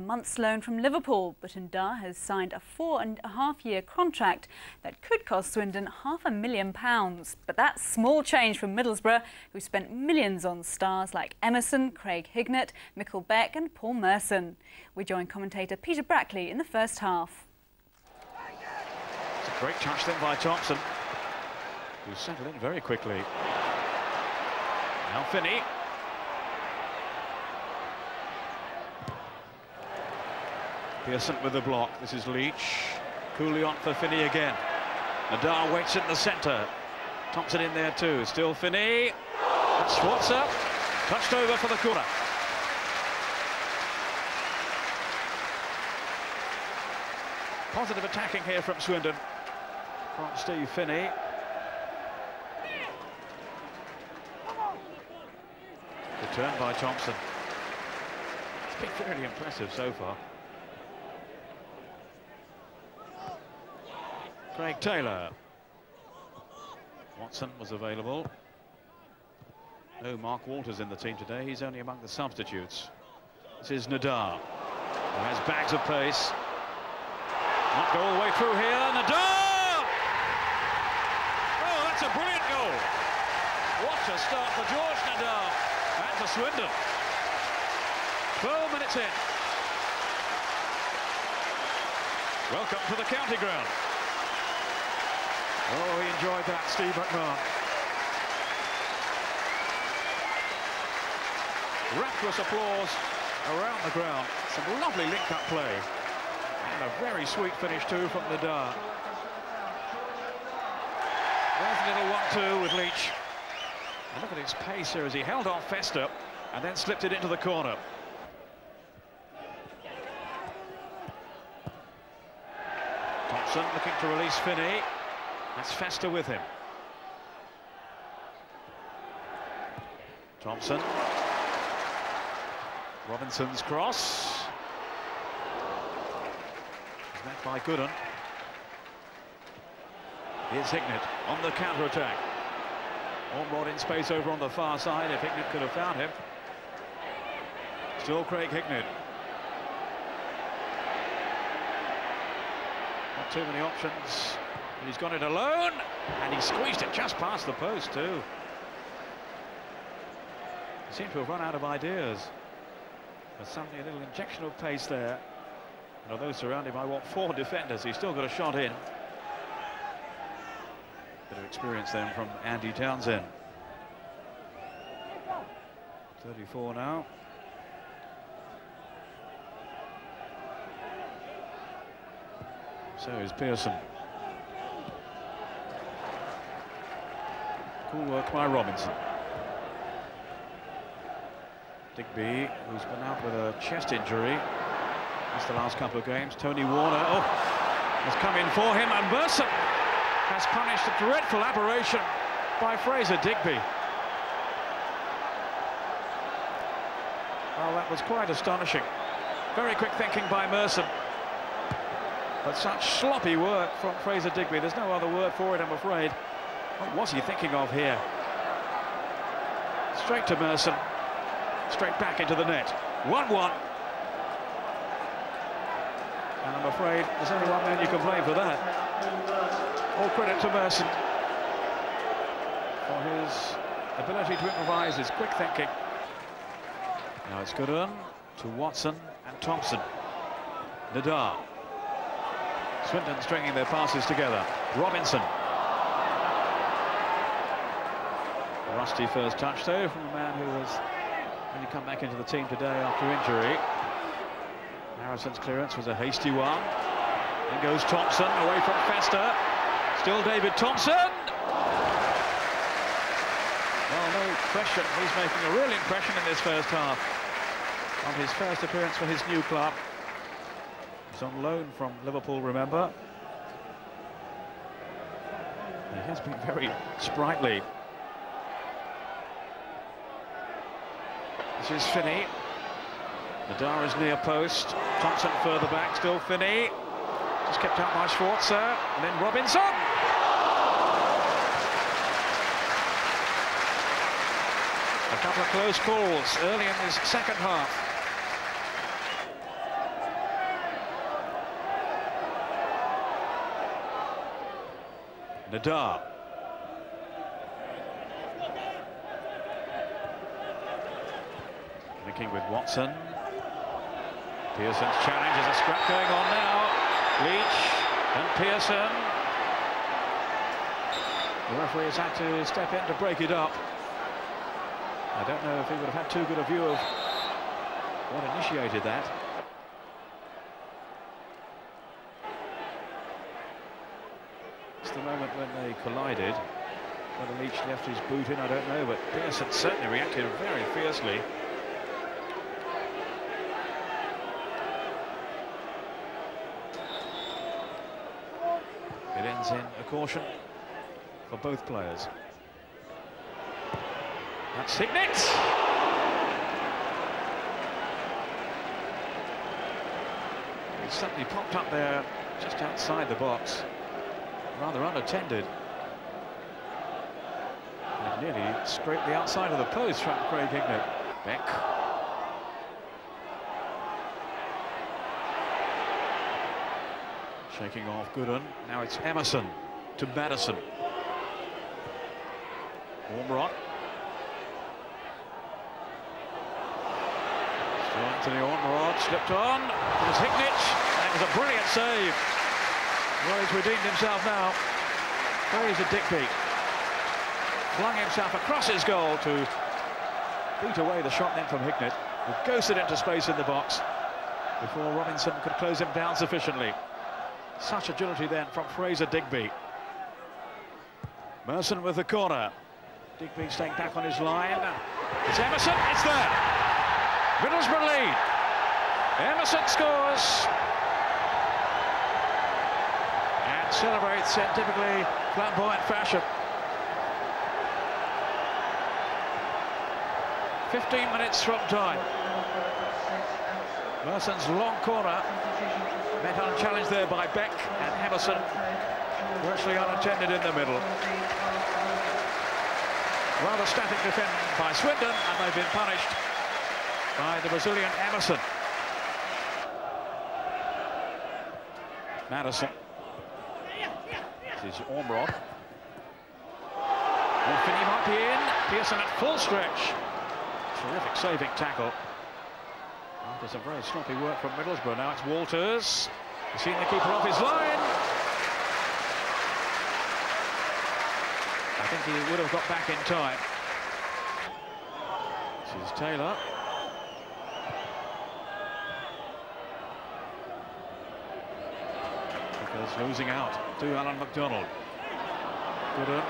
Months loan from Liverpool, but Ndah has signed a 4.5-year contract that could cost Swindon £500,000. But that's small change from Middlesbrough, who spent millions on stars like Emerson, Craig Hignett, Mikkel Beck and Paul Merson. We join commentator Peter Brackley in the first half. It's a great touch then by Thompson, who settled in very quickly. Now Finney. Pearson with the block. This is Leach. Coolly on for Finney again. Ndah waits in the centre. Thompson in there too. Still Finney. And Swatzer touched over for the corner. Positive attacking here from Swindon. From Steve Finney. Return by Thompson. It's been very impressive so far. Craig Taylor. Watson was available. No Mark Walters in the team today. He's only among the substitutes. This is Ndah, who has bags of pace. Not go all the way through here. Ndah! Oh, that's a brilliant goal. What a start for George Ndah and for Swindon. 12 minutes in. Welcome to the county ground. Oh, he enjoyed that, Steve McMahon. Rapturous applause around the ground. Some lovely link-up play. And a very sweet finish, too, from Ndah. There's a little 1-2 with Leach. And look at his pace here as he held off Fester and then slipped it into the corner. Thompson looking to release Finney. That's Fester with him. Thompson. Robinson's cross. It's met by Gooden. Here's Hignett on the counter-attack. Ormrod in space over on the far side if Hignett could have found him. Still Craig Hignett. Not too many options. He's got it alone, and he squeezed it just past the post too. He seemed to have run out of ideas. There's suddenly a little injection of pace there. And although surrounded by, what, 4 defenders, he's still got a shot in. Bit of experience then from Andy Townsend. 34 now. So is Pearson. Cool work by Robinson. Digby, who's been out with a chest injury. That's the last couple of games. Tony Warner, has come in for him, and Merson has punished a dreadful aberration by Fraser Digby. Well, that was quite astonishing. Very quick thinking by Merson. But such sloppy work from Fraser Digby. There's no other word for it, I'm afraid. What was he thinking of here? Straight to Merson. Straight back into the net. 1-1. And I'm afraid there's only one man you can blame for that. All credit to Merson for his ability to improvise, his quick thinking. Now it's Gooden to Watson and Thompson. Ndah. Swindon stringing their passes together. Robinson. Rusty first touch though from a man who has only come back into the team today after injury. Harrison's clearance was a hasty one. In goes Thompson away from Fester. Still David Thompson. Well, no question, he's making a real impression in this first half. On his first appearance for his new club. He's on loan from Liverpool, remember. He has been very sprightly. This is Finney. Ndah is near post. Thompson further back, still Finney. Just kept out by Schwarzer. And then Robinson. A couple of close calls early in this second half. Ndah. Linking with Watson. Pearson's challenge. There's a scrap going on now. Leach and Pearson. The referee has had to step in to break it up. I don't know if he would have had too good a view of what initiated that. It's the moment when they collided. Whether Leach left his boot in, I don't know, but Pearson certainly reacted very fiercely. It ends in a caution for both players. That's Hignett. He suddenly popped up there just outside the box, rather unattended. And it nearly scraped the outside of the post from Craig Hignett. Beck. Shaking off Gooden. Now it's Emerson to Madison. Ormrod. Still Anthony Ormrod slipped on. It was Hignett. And it was a brilliant save. Well, he's redeemed himself now. Fraser Digby flung himself across his goal to beat away the shot then from Hignett, who ghosted into space in the box before Robinson could close him down sufficiently. Such agility then from Fraser Digby. Merson with the corner. Digby staying back on his line. It's Emerson, it's there. Middlesbrough lead. Emerson scores. And celebrates in typically flamboyant fashion. 15 minutes from time. Merson's long corner met unchallenged there by Beck, and Emerson virtually unattended in the middle. Rather static defending by Swindon, and they've been punished by the Brazilian Emerson. Madison. This is Ormrod. Finney might be in. Pearson at full stretch. Terrific saving tackle. After some very sloppy work from Middlesbrough, now it's Walters. He's seen the keeper off his line. I think he would have got back in time. This is Taylor. Because losing out to Alan McDonald. Gooden.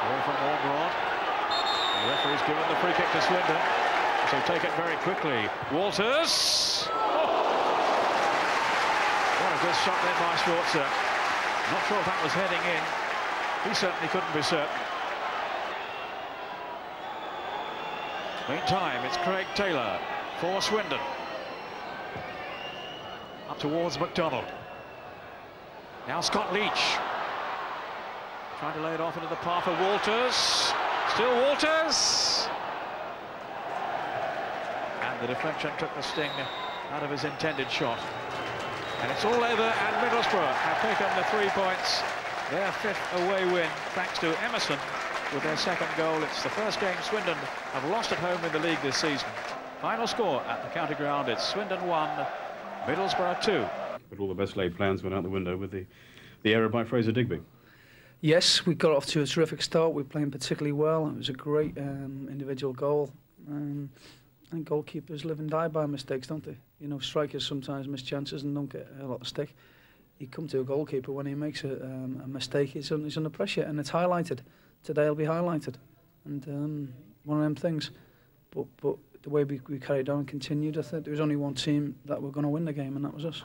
Away from Ormrod. The referee's given the free kick to Swindon. So take it very quickly. Walters. Oh. What a good shot there by Schwarzer. Not sure if that was heading in. He certainly couldn't be certain. Meantime, it's Craig Taylor for Swindon. Up towards McDonald. Now Scott Leach. Trying to lay it off into the path of Walters. Still Walters. And the deflection took the sting out of his intended shot. And it's all over, and Middlesbrough have taken the 3 points. Their 5th away win, thanks to Emerson with their 2nd goal. It's the first game Swindon have lost at home in the league this season. Final score at the county ground, it's Swindon 1, Middlesbrough 2. But all the best laid plans went out the window with the error by Fraser Digby. Yes, we got off to a terrific start. We were playing particularly well. It was a great individual goal. And goalkeepers live and die by mistakes, don't they? You know, strikers sometimes miss chances and don't get a lot of stick. You come to a goalkeeper when he makes a mistake, he's under pressure, and it's highlighted. Today it'll be highlighted. And one of them things. But the way we carried on and continued, I thought there was only one team that were going to win the game, and that was us.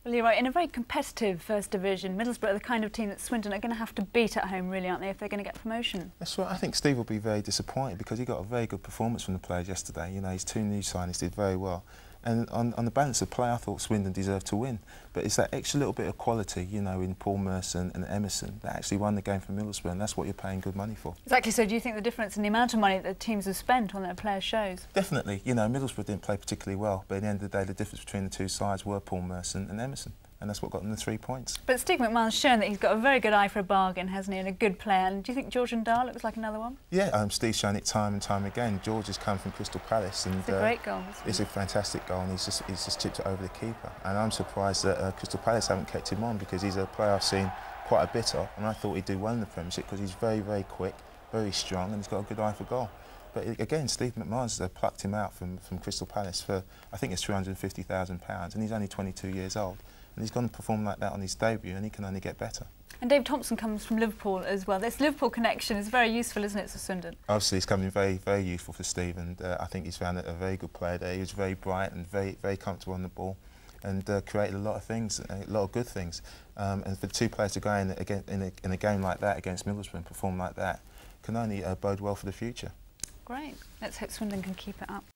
Well, you're right. In a very competitive First Division, Middlesbrough are the kind of team that Swindon are going to have to beat at home, really, aren't they, if they're going to get promotion? That's right. I think Steve will be very disappointed because he got a very good performance from the players yesterday. You know, his 2 new signings did very well. And on the balance of play, I thought Swindon deserved to win. But it's that extra little bit of quality, you know, in Paul Merson and Emerson that actually won the game for Middlesbrough, and that's what you're paying good money for. Exactly. So do you think the difference in the amount of money that the teams have spent on their players shows? Definitely. You know, Middlesbrough didn't play particularly well, but at the end of the day, the difference between the 2 sides were Paul Merson and Emerson. and that's what got them the 3 points. But Steve McMahon's shown that he's got a very good eye for a bargain, hasn't he, and a good player. And do you think George Ndah looks like another one? Yeah, Steve's shown it time and time again. George has come from Crystal Palace, and it's a great goal. It's a fantastic goal, and he's just chipped it over the keeper. And I'm surprised that Crystal Palace haven't kept him on, because he's a player I've seen quite a bit of, and I thought he'd do well in the Premiership because he's very, very quick, very strong, and he's got a good eye for goal. But again, Steve McMahon's plucked him out from Crystal Palace for, I think it's £350,000, and he's only 22 years old. And he's going to perform like that on his debut, and he can only get better. And Dave Thompson comes from Liverpool as well. This Liverpool connection is very useful, isn't it, for Swindon? Obviously, it's coming very, very useful for Steve, and I think he's found a very good player there. He was very bright and very, very comfortable on the ball, and created a lot of things, a lot of good things. And for two players to go in a game like that against Middlesbrough and perform like that can only bode well for the future. Great. Let's hope Swindon can keep it up.